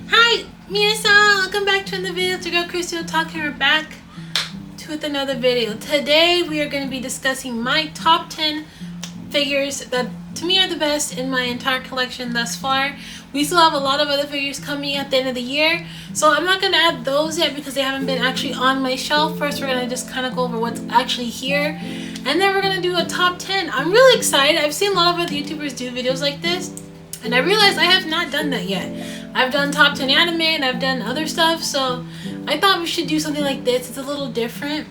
Hi, Minasan! Welcome back to another video. It's your girl ChristieOtaku. We're back with another video. Today we are going to be discussing my top 10 figures that to me are the best in my entire collection thus far. We still have a lot of other figures coming at the end of the year, so I'm not going to add those yet because they haven't been actually on my shelf. First we're going to just kind of go over what's actually here, and then we're going to do a top 10. I'm really excited. I've seen a lot of other YouTubers do videos like this, and I realized I have not done that yet. I've done top 10 anime and I've done other stuff, so I thought we should do something like this. It's a little different.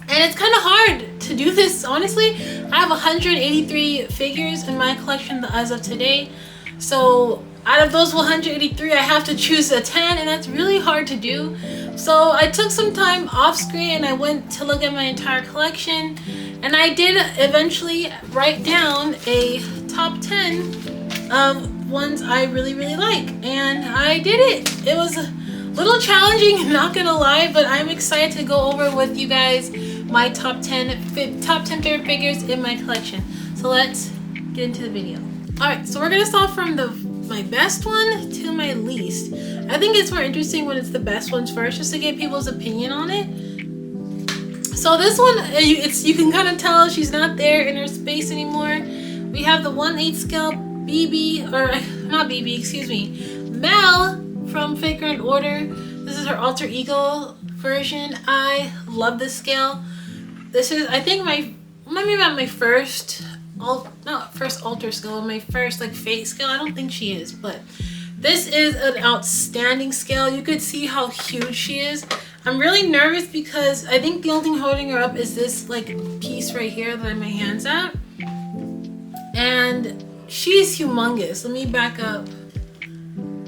And it's kind of hard to do this, honestly. I have 183 figures in my collection as of today. So out of those 183, I have to choose a 10, and that's really hard to do. So I took some time off screen and I went to look at my entire collection. And I did eventually write down a top 10 of ones I really like, and I did it. It was a little challenging, not gonna lie, but I'm excited to go over with you guys my top 10 favorite figures in my collection. So let's get into the video. Alright, so we're gonna start from my best one to my least. I think it's more interesting when it's the best ones first, just to get people's opinion on it. So this one, you can kind of tell she's not there in her space anymore. We have the 1/8 scale BB, or not BB, excuse me, Mel from Fate Grand Order. This is her alter ego version. I love this scale. This is, I think, maybe about my first, not first alter scale, my first like Fate scale. I don't think she is, but this is an outstanding scale. You could see how huge she is. I'm really nervous because I think the only thing holding her up is this like piece right here that I have my hands at. And she's humongous. Let me back up.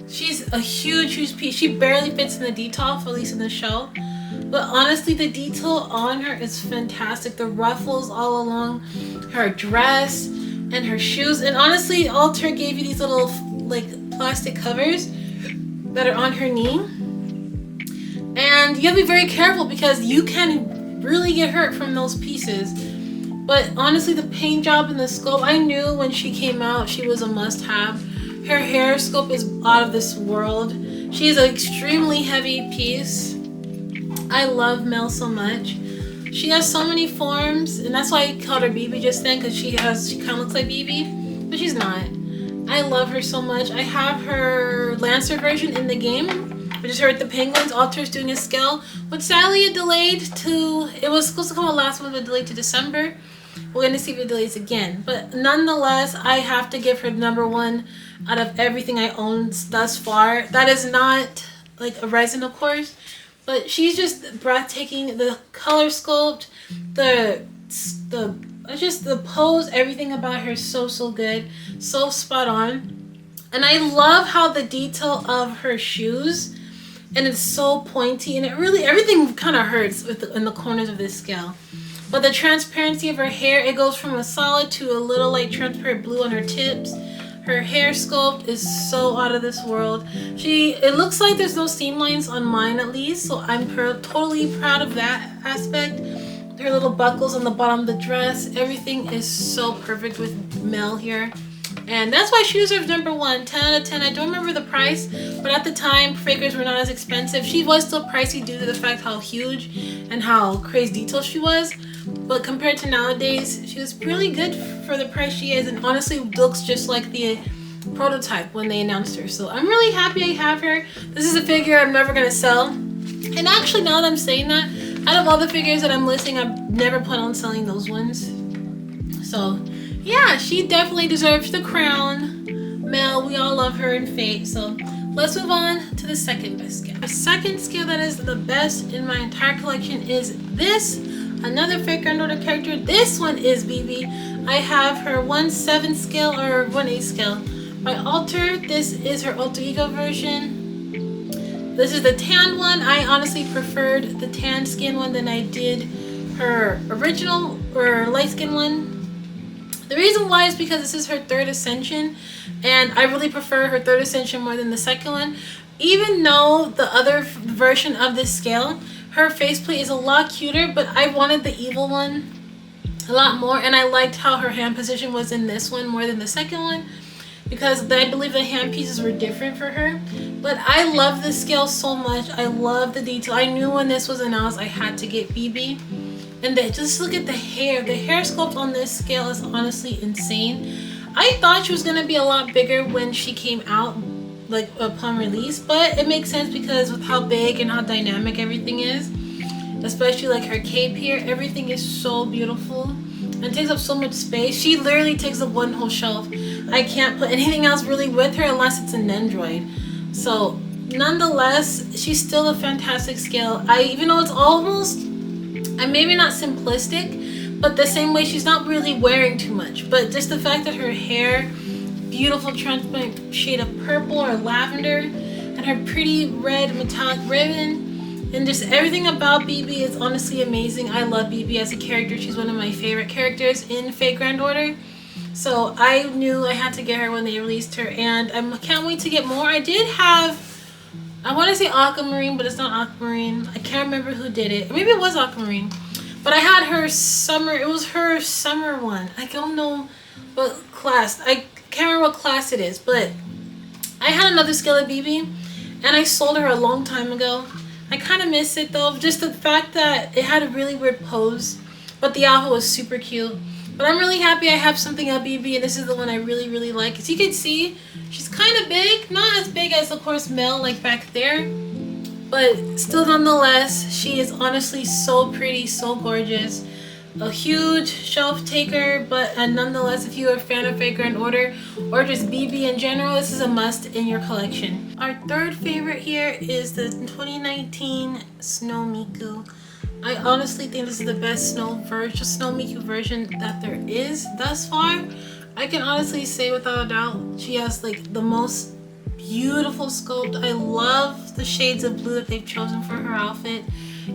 She's a huge piece. She barely fits in the detail, at least in the show. But honestly, the detail on her is fantastic. The ruffles all along her dress and her shoes. And honestly, Alter gave you these little like plastic covers that are on her knee. And you have to be very careful because you can really get hurt from those pieces. But honestly, the paint job and the sculpt, I knew when she came out, she was a must-have. Her hair sculpt is out of this world. She is an extremely heavy piece. I love Mel so much. She has so many forms, and that's why I called her BB just then, because she kind of looks like BB, but she's not. I love her so much. I have her Lancer version in the game, which is her with the penguins. Alter's doing a scale, but sadly it delayed to, it was supposed to come out last month, but delayed to December. We're going to see if it delays again. But nonetheless, I have to give her number one out of everything I own thus far. That is not like a resin, of course, but she's just breathtaking. The color sculpt, just the pose, everything about her is so good, so spot on. And I love how the detail of her shoes, and it's so pointy, and it really, everything kind of hurts in the corners of this scale. But the transparency of her hair, it goes from a solid to a little like transparent blue on her tips. Her hair sculpt is so out of this world. It looks like there's no seam lines on mine at least, so I'm totally proud of that aspect. Her little buckles on the bottom of the dress, everything is so perfect with Mel here. And that's why she deserves number one, 10 out of 10. I don't remember the price, but at the time, figures were not as expensive. She was still pricey due to the fact how huge and how crazy detailed she was. But compared to nowadays, she was really good for the price she is, and honestly looks just like the prototype when they announced her. So I'm really happy I have her. This is a figure I'm never gonna sell. And actually, now that I'm saying that, out of all the figures that I'm listing, I've never planned on selling those ones. So yeah, she definitely deserves the crown. Mel, we all love her in Fate. So let's move on to the second best scale. The second scale that is the best in my entire collection is this. Another Fate Grand Order character. This one is BB. I have her 1/7 scale or 1/8 scale by Alter. This is her alter ego version. This is the tan one. I honestly preferred the tan skin one than I did her original or light skin one. The reason why is because this is her third ascension, and I really prefer her third ascension more than the second one. Even though the other version of this scale, her faceplate is a lot cuter, but I wanted the evil one a lot more, and I liked how her hand position was in this one more than the second one. because I believe the hand pieces were different for her. But I love this scale so much. I love the detail. I knew when this was announced I had to get BB. And then just look at the hair. The hair sculpt on this scale is honestly insane. I thought she was gonna be a lot bigger when she came out, like upon release, but it makes sense because with how big and how dynamic everything is, especially like her cape here, everything is so beautiful and takes up so much space. She literally takes up one whole shelf. I can't put anything else really with her unless it's an Android. So nonetheless, she's still a fantastic scale. Even though it's almost, and maybe not simplistic, but the same way she's not really wearing too much. But just the fact that her hair, beautiful transparent shade of purple or lavender, and her pretty red metallic ribbon, and just everything about BB is honestly amazing. I love BB as a character. She's one of my favorite characters in Fate Grand Order. So I knew I had to get her when they released her, and I can't wait to get more. I did have, I want to say Aquamarine, but it's not Aquamarine. I can't remember who did it. Maybe it was Aquamarine. But I had her summer, it was her summer one. I don't know what class. I can't remember what class it is, but I had another scale of BB, and I sold her a long time ago. I kind of miss it though. Just the fact that it had a really weird pose, but the outfit was super cute. But I'm really happy I have something of BB, and this is the one I really, really like. As you can see, she's kind of big. Not as big as, of course, Mel, like back there. But still, nonetheless, she is honestly so pretty, so gorgeous. A huge shelf taker, but nonetheless, if you're a fan of Fate Grand Order, or just BB in general, this is a must in your collection. Our third favorite here is the 2019 Snow Miku. I honestly think this is the best Snow Miku version that there is thus far. I can honestly say without a doubt, she has like the most beautiful sculpt. I love the shades of blue that they've chosen for her outfit.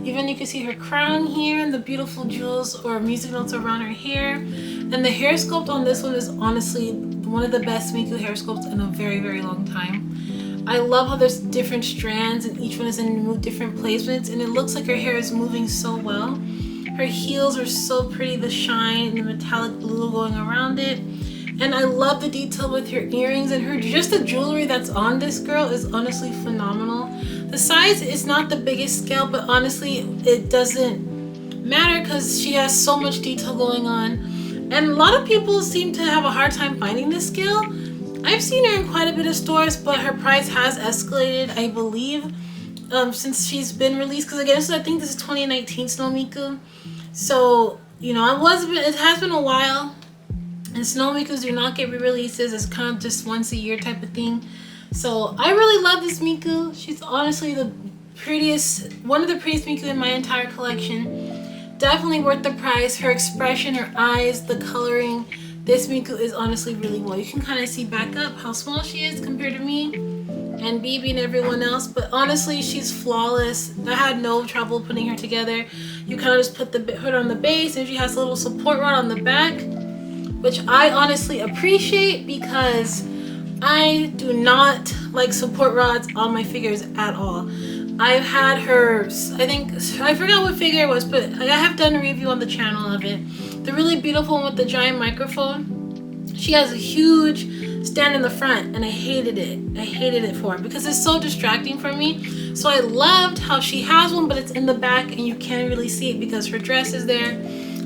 Even you can see her crown here and the beautiful jewels or music notes around her hair. And the hair sculpt on this one is honestly one of the best Miku hair sculpts in a very, very long time. I love how there's different strands and each one is in different placements, and it looks like her hair is moving so well. Her heels are so pretty, the shine and the metallic blue going around it. And I love the detail with her earrings, and her just the jewelry that's on this girl is honestly phenomenal. The size is not the biggest scale, but honestly it doesn't matter because she has so much detail going on. And a lot of people seem to have a hard time finding this scale. I've seen her in quite a bit of stores, but her price has escalated, I believe, since she's been released. Because again, I think this is 2019 Snow Miku. So, you know, it has been a while. And Snow Mikus do not get re-releases. It's kind of just once a year type of thing. So I really love this Miku. She's honestly the prettiest, one of the prettiest Miku in my entire collection. Definitely worth the price. Her expression, her eyes, the coloring. This Miku is honestly really well. You can kind of see back up how small she is compared to me and BB and everyone else. But honestly, she's flawless. I had no trouble putting her together. You kind of just put the hood on the base, and she has a little support rod on the back, which I honestly appreciate because I do not like support rods on my figures at all. I've had her, I forgot what figure it was, but I have done a review on the channel of it. The really beautiful one with the giant microphone. She has a huge stand in the front, and I hated it. I hated it for her because it's so distracting for me. So I loved how she has one, but it's in the back and you can't really see it because her dress is there.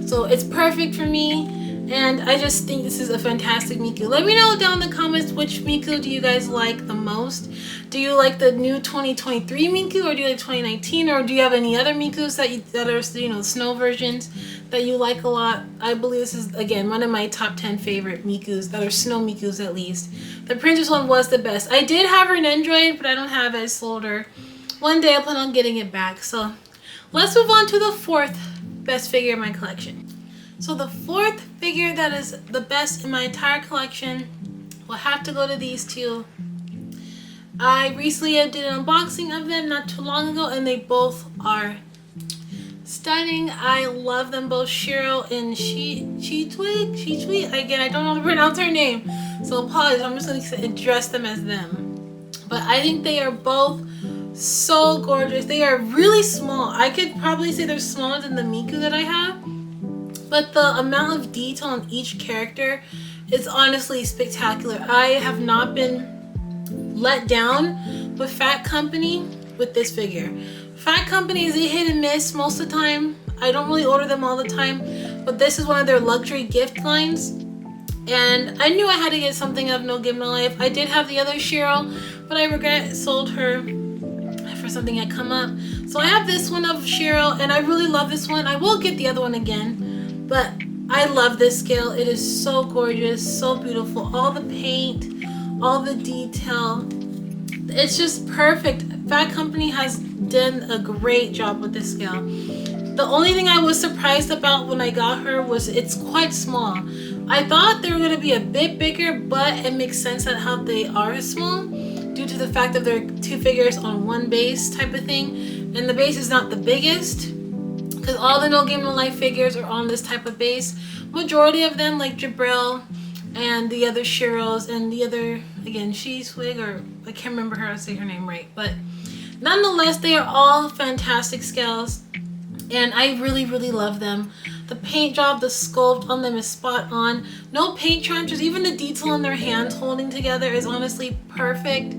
So it's perfect for me. And I just think this is a fantastic Miku. Let me know down in the comments which Miku do you guys like the most. Do you like the new 2023 Miku, or do you like 2019, or do you have any other Mikus that are, you know, snow versions that you like a lot? I believe this is, again, one of my top 10 favorite Mikus that are snow Mikus at least. The princess one was the best. I did have her in Android, but I don't have it. I sold her. One day I plan on getting it back. So let's move on to the fourth best figure in my collection. So the fourth figure that is the best in my entire collection will have to go to these two. I recently did an unboxing of them not too long ago, and they both are stunning. I love them both, Shiro and Chitwi. Again, I don't know how to pronounce her name, so apologies. I'm just going to address them as them. But I think they are both so gorgeous. They are really small. I could probably say they're smaller than the Miku that I have. But the amount of detail on each character It's honestly spectacular. I have not been let down with Fat Company with this figure. Fat Company is a hit and miss most of the time. I don't really order them all the time, but this is one of their luxury gift lines. And I knew I had to get something of No Give No Life. I did have the other Cheryl, but I regret sold her for something had come up. So I have this one of Cheryl, and I really love this one. I will get the other one again, but I love this scale. It is so gorgeous, so beautiful. All the paint, all the detail. It's just perfect. Fat Company has done a great job with this scale. The only thing I was surprised about when I got her was it's quite small. I thought they were going to be a bit bigger, but it makes sense at how they are small due to the fact that they're two figures on one base type of thing. And the base is not the biggest because all the No Game No Life figures are on this type of base. Majority of them, like Jabril and the other Cheryls and the other, again, Swig, or I can't remember how to say her name right. But nonetheless, they are all fantastic scales. And I really, really love them. The paint job, the sculpt on them is spot on. No paint trenches, even the detail on their hands holding together is honestly perfect.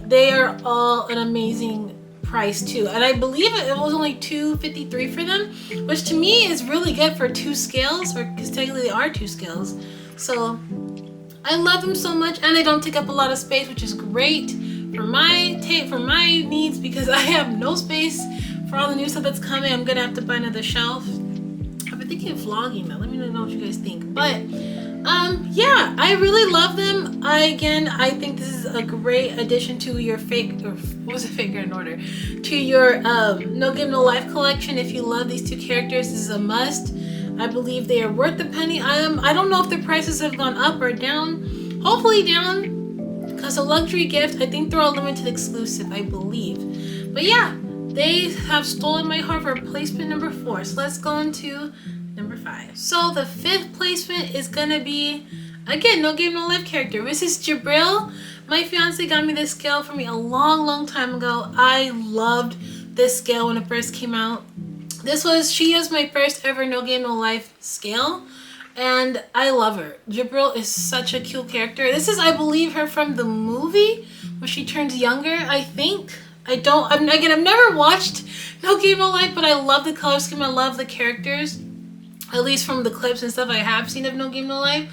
They are all an amazing price too. And I believe it was only $253 for them, which to me is really good for two scales, or because technically they are two scales. So I love them so much, and they don't take up a lot of space, which is great for my needs, because I have no space for all the new stuff that's coming. I'm gonna have to buy another shelf. I've been thinking of vlogging though. Let me know what you guys think. But yeah, I really love them. I think this is a great addition to your figure in order to your No Give No Life collection. If you love these two characters, this is a must. I believe they are worth the penny. I don't know if the prices have gone up or down. Hopefully down, because a luxury gift. I think they're all limited exclusive, I believe. But yeah, they have stolen my heart for placement number 4. So let's go into number 5. So the 5th placement is gonna be, again, No Game No Life character. This is Jabril. My fiance got me this scale for me a long time ago. I loved this scale when it first came out. She is my first ever No Game No Life scale, and I love her. Jabril is such a cute character. This is, I believe, her from the movie where she turns younger, I think. I've never watched No Game No Life, but I love the color scheme. I love the characters, at least from the clips and stuff I have seen of No Game No Life.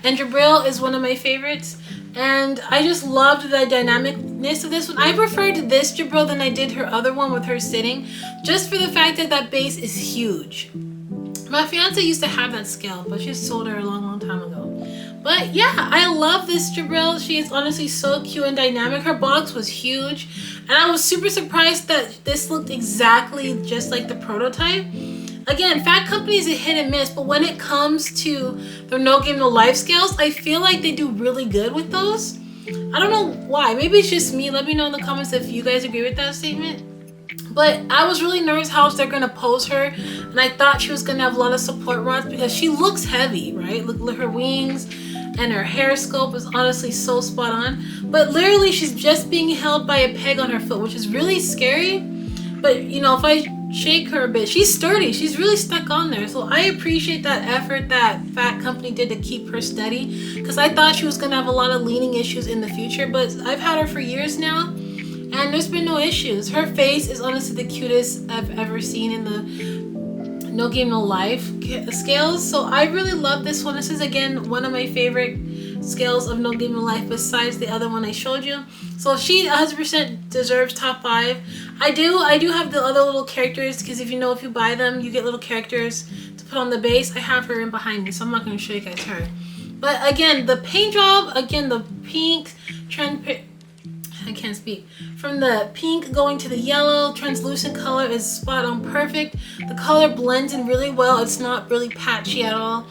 And Jabril is one of my favorites, and I just loved the dynamicness of this one. I preferred this Jabril than I did her other one with her sitting, just for the fact that that base is huge. My fiance used to have that scale, but she sold her a long time ago. But yeah, I love this Jabril. She is honestly so cute and dynamic. Her box was huge, and I was super surprised that this looked exactly just like the prototype. Again, Fat Company is a hit and miss, but when it comes to their No Game No Life scales, I feel like they do really good with those. I don't know why. Maybe it's just me. Let me know in the comments if you guys agree with that statement. But I was really nervous how they're going to pose her, and I thought she was going to have a lot of support rods because she looks heavy, right? Look her wings, and her hair sculpt is honestly so spot on. But literally, she's just being held by a peg on her foot, which is really scary. But, you know, if I shake her a bit, she's sturdy. She's really stuck on there. So I appreciate that effort that Fat Company did to keep her steady, because I thought she was going to have a lot of leaning issues in the future. But I've had her for years now, and there's been no issues. Her face is honestly the cutest I've ever seen in the No Game No Life scales. So I really love this one. This is, again, one of my favorite scales of No Game No Life besides the other one I showed you. So she 100% deserves top 5. I do have the other little characters, because if you buy them, you get little characters to put on the base. I have her in behind me, so I'm not going to show you guys her. But again, the paint job, again, the pink I can't speak. From the pink going to the yellow, translucent color is spot on perfect. The color blends in really well. It's not really patchy at all.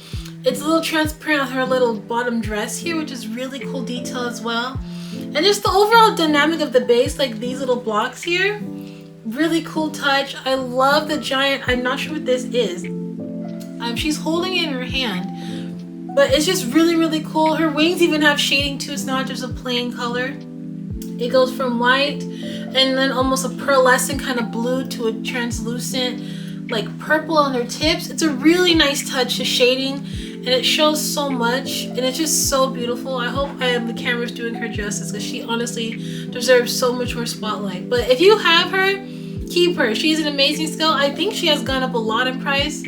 It's a little transparent on her little bottom dress here, which is really cool detail as well. And just the overall dynamic of the base, like these little blocks here, really cool touch. I love the giant, I'm not sure what this is. She's holding it in her hand, but it's just really cool. Her wings even have shading too. It's not just a plain color. It goes from white and then almost a pearlescent kind of blue to a translucent like purple on her tips. It's a really nice touch to shading, and it shows so much, and it's just so beautiful. I hope the camera's doing her justice, because she honestly deserves so much more spotlight. But if you have her, keep her. She's an amazing skill. I think she has gone up a lot in price.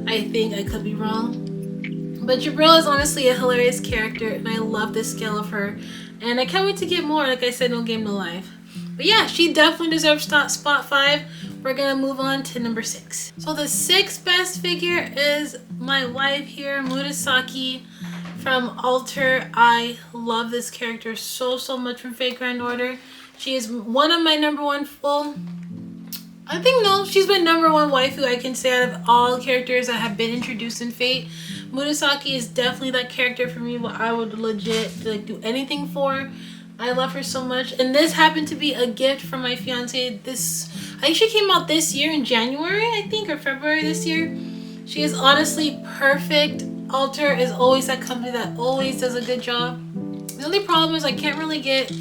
I think I could be wrong. But Jabril is honestly a hilarious character, and I love this skill of her. And I can't wait to get more. Like I said, no game, no life. But yeah, she definitely deserves spot 5. We're gonna move on to number 6. So the 6th best figure is my wife here, Murasaki from Alter. I love this character so much from Fate Grand Order. She is one of my number 1 full. I think no, she's my number 1 waifu, I can say, out of all characters that have been introduced in Fate. Murasaki is definitely that character for me, what I would legit like do anything for. I love her so much, and this happened to be a gift from my fiance. I think she came out this year in January, I think, or February this year. She is honestly perfect. Alter is always that company that always does a good job. The only problem is I can't really get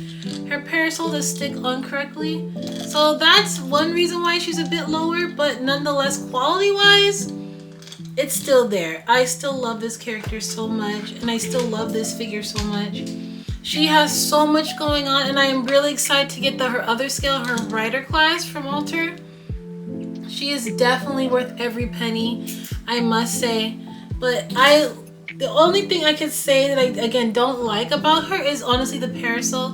her parasol to stick on correctly, so that's one reason why she's a bit lower. But nonetheless, quality wise, it's still there. I still love this character so much, and I still love this figure so much. She has so much going on, and I am really excited to get her other skill, her rider class from Alter. She is definitely worth every penny, I must say. But the only thing I could say that I, again, don't like about her is honestly the parasol.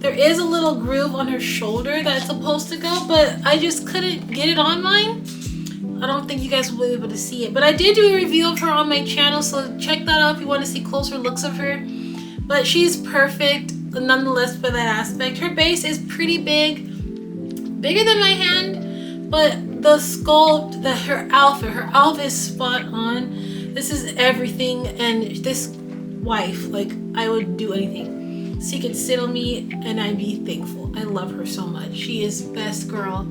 There is a little groove on her shoulder that's supposed to go, but I just couldn't get it on mine. I don't think you guys will be able to see it. But I did do a review of her on my channel, so check that out if you want to see closer looks of her. But she's perfect nonetheless for that aspect. Her base is pretty big, bigger than my hand, but the sculpt, her outfit is spot on. This is everything, and this wife, like, I would do anything. She could sit on me and I'd be thankful. I love her so much. She is best girl.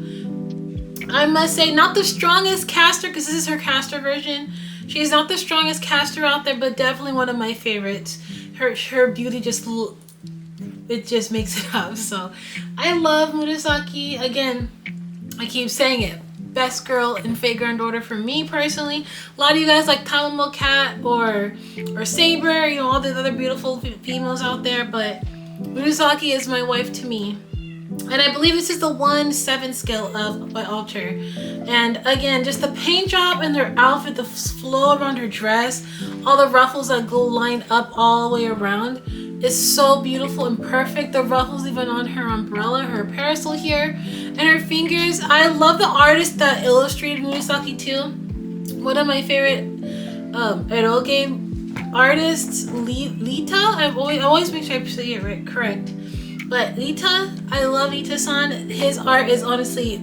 I must say, not the strongest caster, because this is her caster version. She is not the strongest caster out there, but definitely one of my favorites. Her beauty just makes it up. So I love Murasaki. Again, I keep saying it, best girl in Fate Grand Order for me personally. A lot of you guys like Tamamo Cat or Saber, you know, all the other beautiful females out there, but Murasaki is my wife to me. And I believe this is the 1/7 skill by Alter. And again, just the paint job and her outfit, the flow around her dress, all the ruffles that go lined up all the way around is so beautiful and perfect. The ruffles even on her umbrella, her parasol here, and her fingers. I love the artist that illustrated Murasaki too. One of my favorite eroge artists, Lita. I always make sure I say it right, correct. But Lita, I love Lita-san. His art is honestly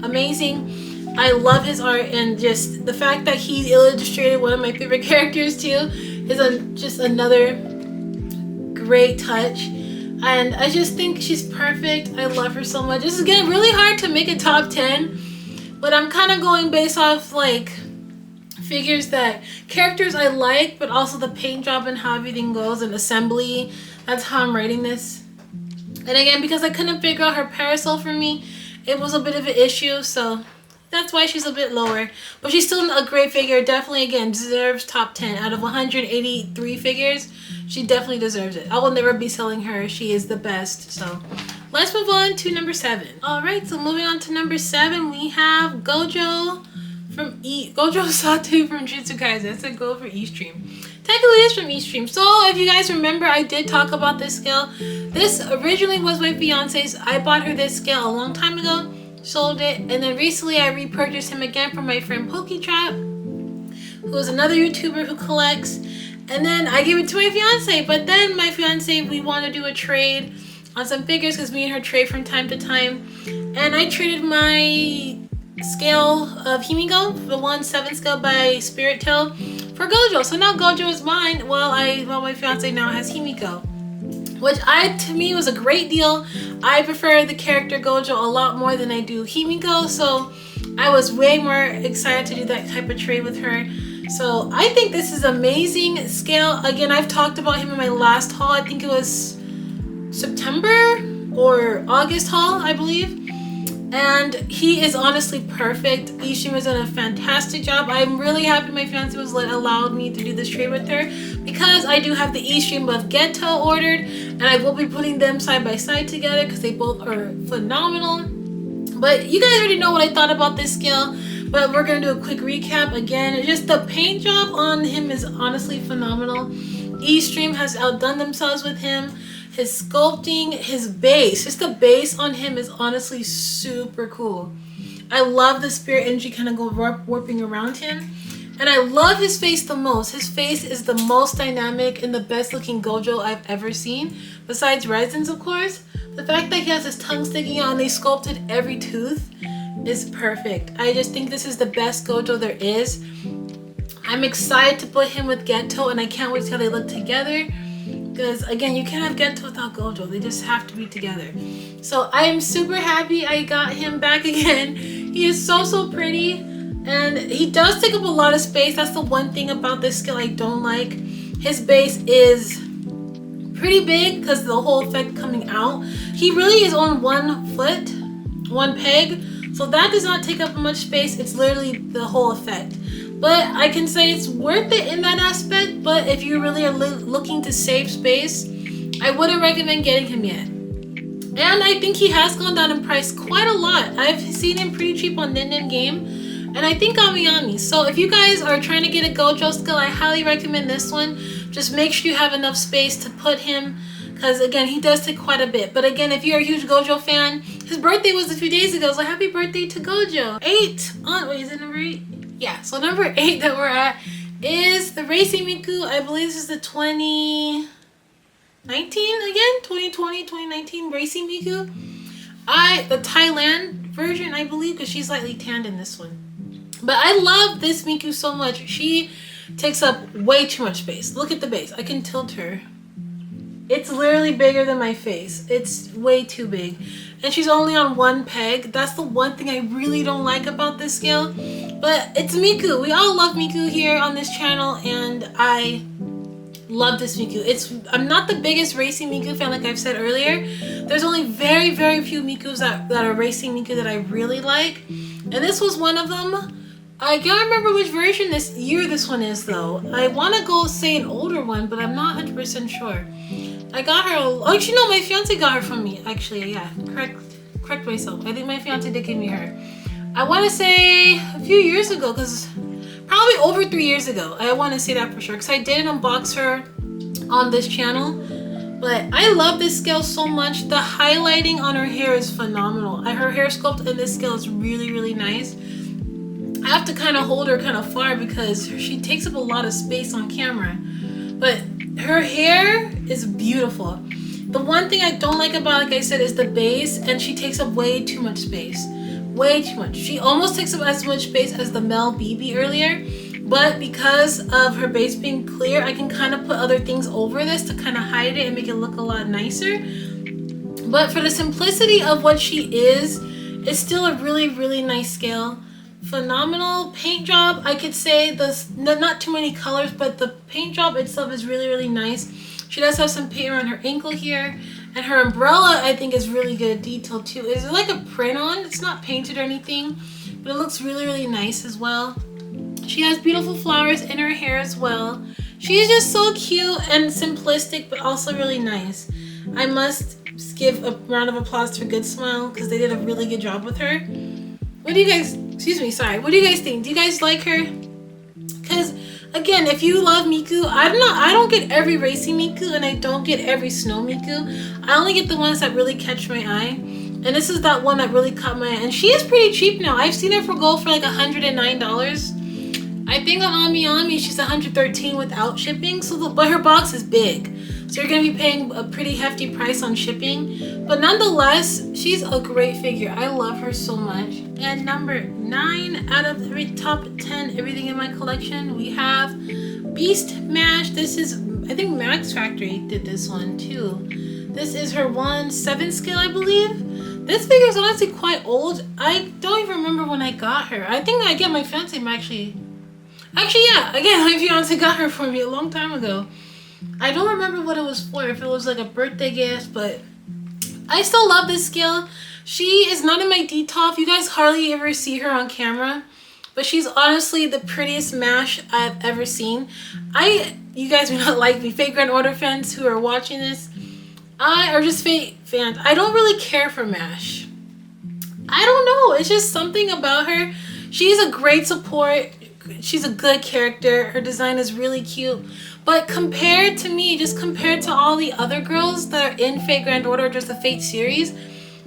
amazing. I love his art, and just the fact that he illustrated one of my favorite characters too is just another great touch. And I just think she's perfect. I love her so much. This is getting really hard to make a top 10, but I'm kind of going based off like figures that characters I like, but also the paint job and how everything goes and assembly. That's how I'm rating this. And again, because I couldn't figure out her parasol for me, it was a bit of an issue, so that's why she's a bit lower. But she's still a great figure. Definitely, again, deserves top 10. Out of 183 figures, she definitely deserves it. I will never be selling her. She is the best. So let's move on to number 7. Alright, so moving on to number 7, we have Gojo Satu from Jujutsu Kaisen. That's a go for Eastream. Technically it's from Eastream. So if you guys remember, I did talk about this skill. This originally was my fiance's. I bought her this skill a long time ago, sold it, and then recently I repurchased him again from my friend PokeTrap, who is another YouTuber who collects. And then I gave it to my fiance. But then my fiance, we want to do a trade on some figures because me and her trade from time to time. And I traded my scale of Himiko, the 1/7 scale by Spirit Tail, for Gojo. So now Gojo is mine, while my fiance now has Himiko, which to me was a great deal. I prefer the character Gojo a lot more than I do Himiko, so I was way more excited to do that type of trade with her. So I think this is amazing scale. Again, I've talked about him in my last haul. I think it was September or August haul, I believe. And he is honestly perfect. Ishim has done a fantastic job. I'm really happy my fiance was allowed me to do this trade with her, because I do have the Ishim of Geto ordered, and I will be putting them side by side together because they both are phenomenal. But you guys already know what I thought about this scale, but we're going to do a quick recap again. Just the paint job on him is honestly phenomenal. Eastream has outdone themselves with him. His sculpting, his base, just the base on him is honestly super cool. I love the spirit energy kind of go warping around him. And I love his face the most. His face is the most dynamic and the best looking Gojo I've ever seen. Besides Resin's, of course. The fact that he has his tongue sticking out and they sculpted every tooth is perfect. I just think this is the best Gojo there is. I'm excited to put him with Geto, and I can't wait to see how they look together. Because again, you can't have Geto without Gojo. They just have to be together. So I am super happy I got him back again. He is so pretty. And he does take up a lot of space. That's the one thing about this skill I don't like. His base is pretty big because the whole effect coming out. He really is on one foot, one peg. So that does not take up much space. It's literally the whole effect. But I can say it's worth it in that aspect. But if you really are looking to save space, I wouldn't recommend getting him yet. And I think he has gone down in price quite a lot. I've seen him pretty cheap on Ninden Game, and I think on Miami. So if you guys are trying to get a Gojo skill, I highly recommend this one. Just make sure you have enough space to put him, because again, he does take quite a bit. But again, if you're a huge Gojo fan, his birthday was a few days ago, so happy birthday to Gojo. 8 on, wait, is it number 8? Yeah, so number 8 that we're at is the Racing Miku. I believe this is the 2019 again, 2020, 2019 Racing Miku. The Thailand version, I believe, because she's slightly tanned in this one. But I love this Miku so much. She takes up way too much space. Look at the base. I can tilt her. It's literally bigger than my face. It's way too big. And she's only on one peg. That's the one thing I really don't like about this scale. But it's Miku. We all love Miku here on this channel, and I love this Miku. I'm not the biggest Racing Miku fan, like I've said earlier. There's only very few Mikus that are Racing Miku that I really like. And this was one of them. I can't remember which version this one is though. I want to go say an older one, but I'm not 100% sure. I got her, actually no, my fiance got her from me. Actually, yeah, correct myself. I think my fiance did give me her. I want to say a few years ago, because probably over 3 years ago. I want to say that for sure, because I did unbox her on this channel. But I love this scale so much. The highlighting on her hair is phenomenal. Her hair sculpt in this scale is really nice. I have to kind of hold her kind of far because she takes up a lot of space on camera. But her hair is beautiful. The one thing I don't like about, like I said, is the base, and she takes up way too much space. Way too much. She almost takes up as much space as the Mel BB earlier. But because of her base being clear, I can kind of put other things over this to kind of hide it and make it look a lot nicer. But for the simplicity of what she is, it's still a really nice scale. Phenomenal paint job. I could say not too many colors, but the paint job itself is really nice. She does have some paint around her ankle here, and her umbrella I think is really good detail too. Is it like a print on? It's not painted or anything, but it looks really nice as well. She has beautiful flowers in her hair as well. She's just so cute and simplistic, but also really nice. I must give a round of applause to Good Smile because they did a really good job with her. What do you guys, what do you guys think? Do you guys like her? Because again, if you love Miku, I don't get every Racing Miku, and I don't get every Snow Miku. I only get the ones that really catch my eye. And this is that one that really caught my eye. And she is pretty cheap now. I've seen her go for like $109. I think on AmiAmi she's $113 without shipping. But her box is big. So you're going to be paying a pretty hefty price on shipping. But nonetheless, she's a great figure. I love her so much. And number 9 out of the top 10 everything in my collection, we have Beast Mash. This is, I think Max Factory did this one too. This is her 1/7 scale, I believe. This figure is honestly quite old. I don't even remember when I got her. I think my fiance actually, yeah, again, my fiance got her for me a long time ago. I don't remember what it was for, if it was like a birthday gift, but I still love this scale. She is not in my D-top. You guys hardly ever see her on camera, but she's honestly the prettiest MASH I've ever seen. You guys may not like me, Fate Grand Order fans who are watching this, or just Fate fans. I don't really care for MASH. I don't know. It's just something about her. She's a great support. She's a good character. Her design is really cute. But compared to me, just compared to all the other girls that are in Fate Grand Order or just the Fate series,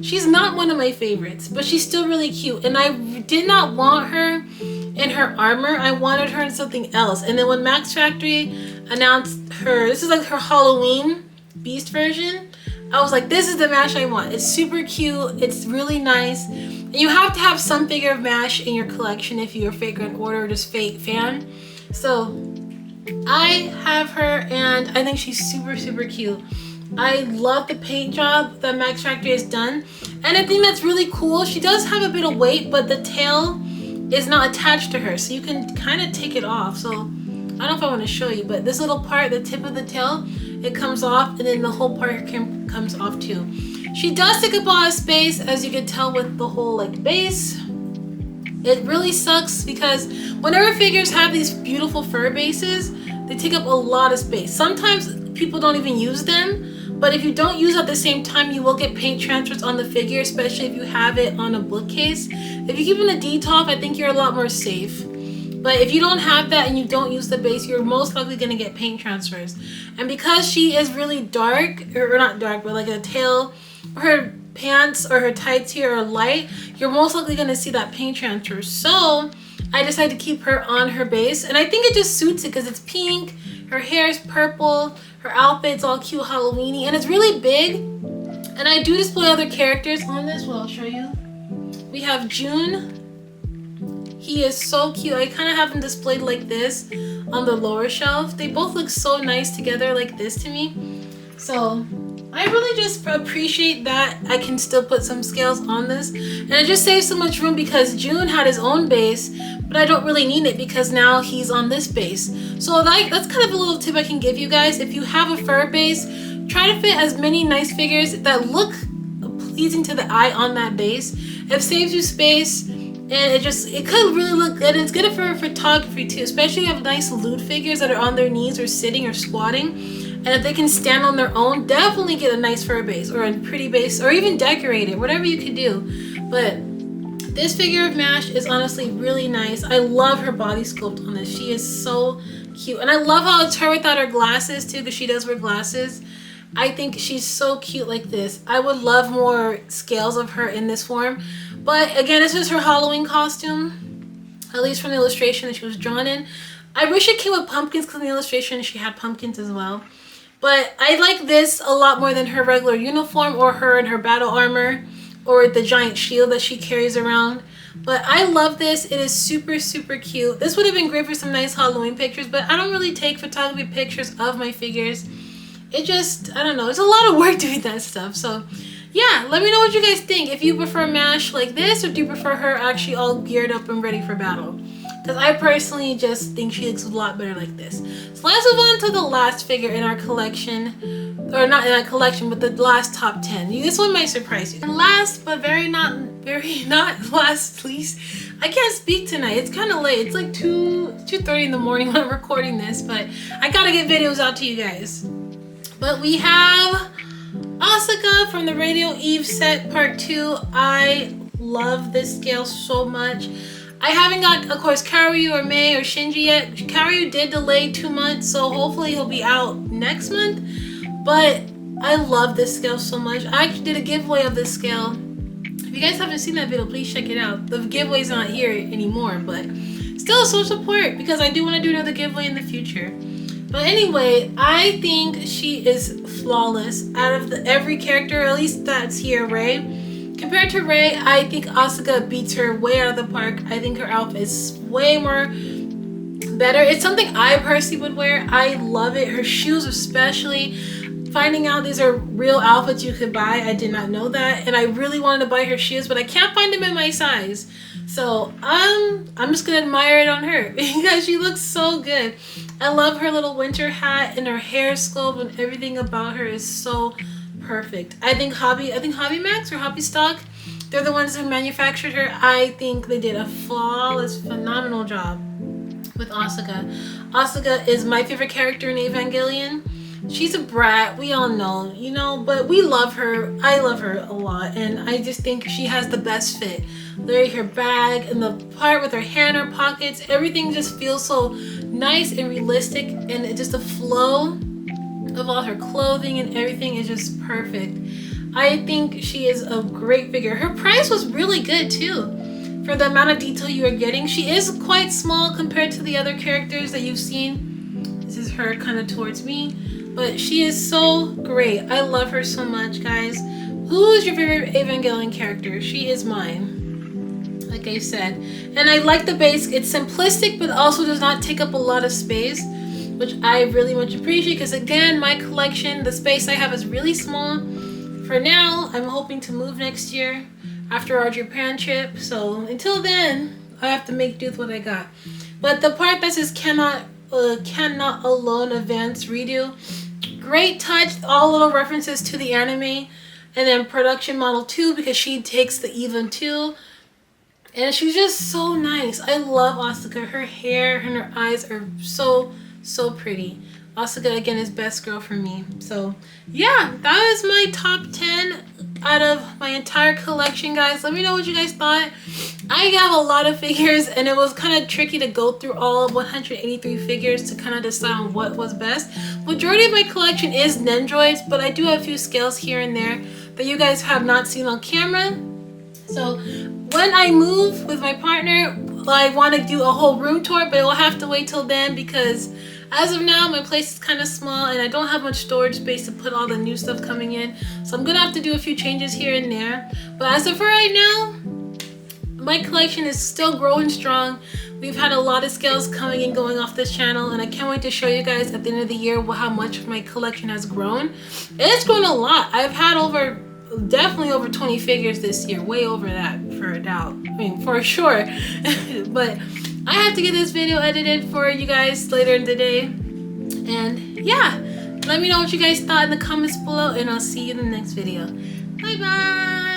she's not one of my favorites, but she's still really cute. And I did not want her in her armor. I wanted her in something else. And then when Max Factory announced her, this is like her Halloween Beast version, I was like, this is the MASH I want. It's super cute. It's really nice. And you have to have some figure of MASH in your collection if you're a Fate Grand Order or just Fate fan. So I have her and I think she's super, super cute. I love the paint job that Max Factory has done. And I think that's really cool. She does have a bit of weight, but the tail is not attached to her. So you can kind of take it off. So I don't know if I want to show you, but this little part, the tip of the tail, it comes off, and then the whole part comes off too. She does take up a lot of space, as you can tell with the whole like base. It really sucks because whenever figures have these beautiful fur bases, they take up a lot of space. Sometimes people don't even use them, but if you don't use it at the same time, you will get paint transfers on the figure, especially if you have it on a bookcase. If you keep it in a D-top, I think you're a lot more safe. But if you don't have that and you don't use the base, you're most likely going to get paint transfers. And because she is really dark, or not dark, but like a tail, her pants or her tights here are light, you're most likely going to see that paint transfer. So I decided to keep her on her base. And I think it just suits it because it's pink, her hair is purple, her outfit's all cute Halloween-y, and it's really big. And I do display other characters on this. Well, I'll show you. We have June. He is so cute. I kind of have him displayed like this on the lower shelf. They both look so nice together like this to me. So I really just appreciate that I can still put some scales on this. And it just saves so much room because June had his own base, but I don't really need it because now he's on this base. So that's kind of a little tip I can give you guys. If you have a fur base, try to fit as many nice figures that look pleasing to the eye on that base. It saves you space. And it could really look good. It's good for photography too, especially if you have nice loot figures that are on their knees or sitting or squatting. And if they can stand on their own, definitely get a nice fur base or a pretty base or even decorate it, whatever you could do. But this figure of MASH is honestly really nice. I love her body sculpt on this. She is so cute. And I love how it's her without her glasses too, because she does wear glasses. I think she's so cute like this. I would love more scales of her in this form. But again, this is her Halloween costume, at least from the illustration that she was drawn in. I wish it came with pumpkins because in the illustration she had pumpkins as well. But I like this a lot more than her regular uniform or her in her battle armor or the giant shield that she carries around. But I love this. It is super, super cute. This would have been great for some nice Halloween pictures, but I don't really take photography pictures of my figures. It just, I don't know, it's a lot of work doing that stuff. So yeah, let me know what you guys think. If you prefer MASH like this, or do you prefer her actually all geared up and ready for battle? Because I personally just think she looks a lot better like this. So let's move on to the last figure in our collection. Or not in our collection, but the last top 10. This one might surprise you. And last, but very not last least, I can't speak tonight. It's kind of late. It's like 2:30 in the morning when I'm recording this, but I gotta get videos out to you guys. But we have Asuka from the Radio Eve set part 2. I love this scale so much. I haven't got, of course, Karyu or Mei or Shinji yet. Karyu did delay 2 months, so hopefully he'll be out next month. But I love this scale so much. I actually did a giveaway of this scale. If you guys haven't seen that video, please check it out. The giveaway's not here anymore, but still show support because I do want to do another giveaway in the future. But anyway, I think she is flawless out of every character, at least that's here, Rei. Compared to Rei, I think Asuka beats her way out of the park. I think her outfit is way more better. It's something I personally would wear. I love it. Her shoes especially. Finding out these are real outfits you could buy, I did not know that. And I really wanted to buy her shoes, but I can't find them in my size. So I'm just gonna admire it on her because she looks so good. I love her little winter hat and her hair sculpt and everything about her is so perfect. I think Hobby Max or Hobby Stock They're the ones who manufactured her. I think they did a flawless, phenomenal job with Asuka. Asuka is my favorite character in Evangelion. She's a brat, we all know, you know, but we love her. I love her a lot, and I just think she has the best fit. Literally her bag and the part with her hand in her pockets, everything just feels so nice and realistic, and it just the flow of all her clothing and everything is just perfect. I think she is a great figure. Her price was really good too. For the amount of detail you are getting, she is quite small compared to the other characters that you've seen. This is her kind of towards me. But she is so great. I love her so much, guys. Who is your favorite Evangelion character? She is mine, like I said. And I like the base. It's simplistic, but also does not take up a lot of space, which I really much appreciate, because again, my collection, the space I have is really small. For now, I'm hoping to move next year after our Japan trip. So until then, I have to make do with what I got. But the part that says cannot alone advance redo, great touch. All little references to the anime, and then production model 2 because she takes the Even 2, and she's just so nice. I love Asuka. Her hair and her eyes are so pretty. Asuka again is best girl for me. So yeah, that was my top 10 out of my entire collection, guys. Let me know what you guys thought. I have a lot of figures, and it was kind of tricky to go through all of 183 figures to kind of decide on what was best. Majority of my collection is Nendroids, but I do have a few scales here and there that you guys have not seen on camera. So when I move with my partner, I want to do a whole room tour, but it will have to wait till then, because as of now, my place is kind of small and I don't have much storage space to put all the new stuff coming in. So I'm going to have to do a few changes here and there. But as of right now, my collection is still growing strong. We've had a lot of scales coming and going off this channel, and I can't wait to show you guys at the end of the year how much my collection has grown. It's grown a lot. I've had definitely over 20 figures this year. Way over that, for a doubt. I mean, for sure. But I have to get this video edited for you guys later in the day. And yeah, let me know what you guys thought in the comments below, and I'll see you in the next video. Bye bye.